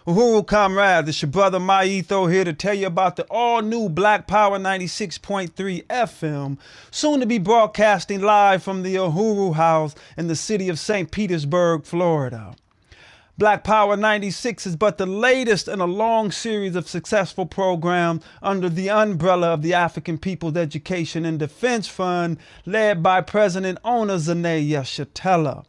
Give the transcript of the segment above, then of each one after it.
Uhuru comrades, it's your brother Maitho here to tell you about the all-new Black Power 96.3 FM, soon to be broadcasting live from the Uhuru House in the city of St. Petersburg, Florida. Black Power 96 is but the latest in a long series of successful programs under the umbrella of the African People's Education and Defense Fund, led by President Ona Zane Yeshitela.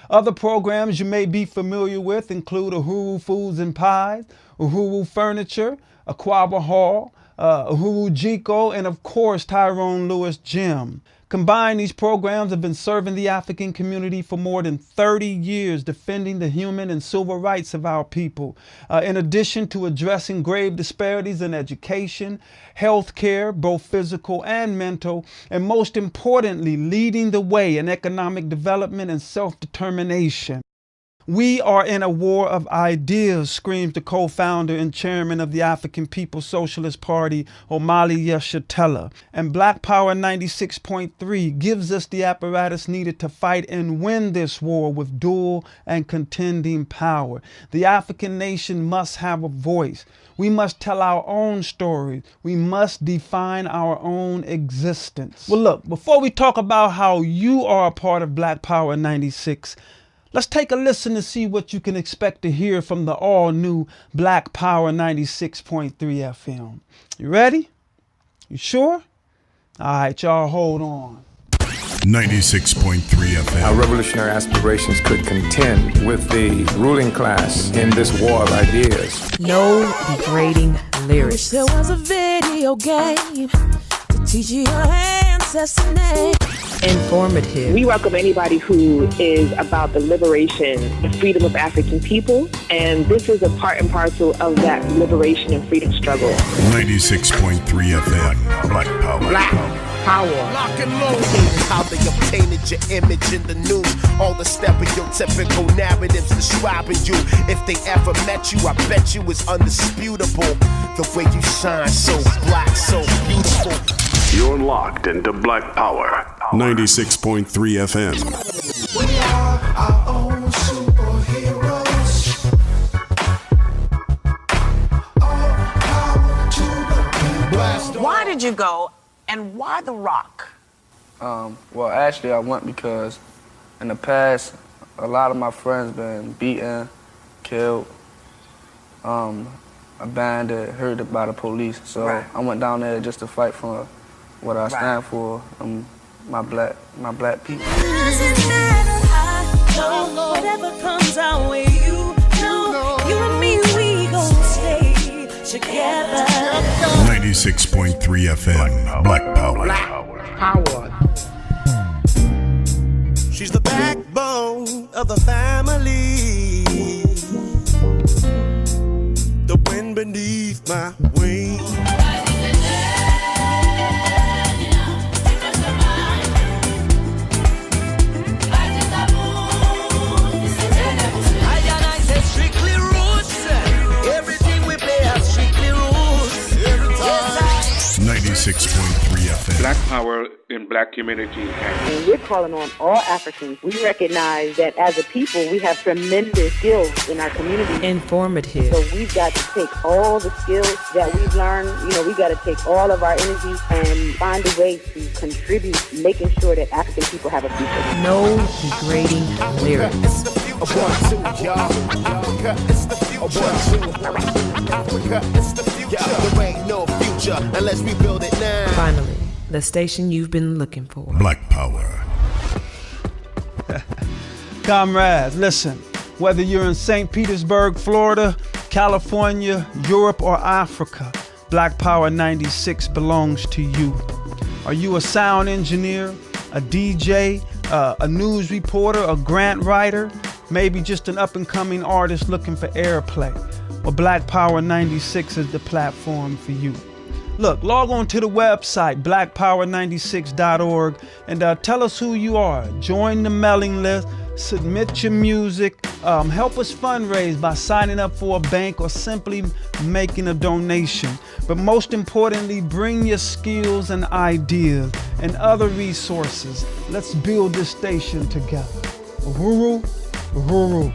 Other programs you may be familiar with include Uhuru Foods and Pies, Uhuru Furniture, Aquaba Hall, Uhuru Jiko, and of course Tyrone Lewis Gym. Combined, these programs have been serving the African community for more than 30 years, defending the human and civil rights of our people. In addition to addressing grave disparities in education, health care, both physical and mental, and most importantly, leading the way in economic development and self-determination. We are in a war of ideas, screams the co-founder and chairman of the African People's Socialist Party, Omali Yeshitela. And Black Power 96.3 gives us the apparatus needed to fight and win this war with dual and contending power. The African nation must have a voice. We must tell our own stories. We must define our own existence. Well, look, before we talk about how you are a part of Black Power 96, let's take a listen to see what you can expect to hear from the all-new Black Power 96.3 FM. You ready? You sure? All right, y'all, hold on. 96.3 FM. Our revolutionary aspirations could contend with the ruling class in this war of ideas. No degrading lyrics. There was a video game to teach you your ancestors' name. Informative. We welcome anybody who is about the liberation, the freedom of African people, and this is a part and parcel of that liberation and freedom struggle. 96.3 FM. Black Power. Black Power. Lock and load. How they obtained your image in the news. All the stereotypical narratives describing you. If they ever met you, I bet you it's undisputable. The way you shine, so black, so beautiful. You're locked into Black Power. 96.3 FM. We are our own superheroes. All power to the people. Why did you go, and why The Rock? Well, actually, I went because in the past, a lot of my friends been beaten, killed, abandoned, hurt by the police. So Right. I went down there just to fight for what I stand for, my black people. Doesn't matter how, whatever comes our way, you know, you and me, we gon' stay together. 96.3 FM. Black Power. Black Power. She's the backbone of the family. The wind beneath my wings. Strictly roots. Everything we play has strictly roots. Every time. 96.3 FM. Black Power in Black community. And we're calling on all Africans. We recognize that as a people, we have tremendous skills in our community. Informative. So we've got to take all the skills that we've learned, we've got to take all of our energy and find a way to contribute, making sure that African people have a future. No degrading lyrics. A 1, 2, y'all. Africa, it's the future. A 1, 2, Africa, it's the future. There ain't no future unless we build it now. Finally, the station you've been looking for. Black Power. Comrades, listen, whether you're in St. Petersburg, Florida, California, Europe, or Africa, Black Power 96 belongs to you. Are you a sound engineer, a DJ, a news reporter, a grant writer, maybe just an up-and-coming artist looking for airplay? Well, Black Power 96 is the platform for you. Look, log on to the website, blackpower96.org, and tell us who you are. Join the mailing list, submit your music, help us fundraise by signing up for a bank or simply making a donation. But most importantly, bring your skills and ideas and other resources. Let's build this station together. Uhuru, Uhuru.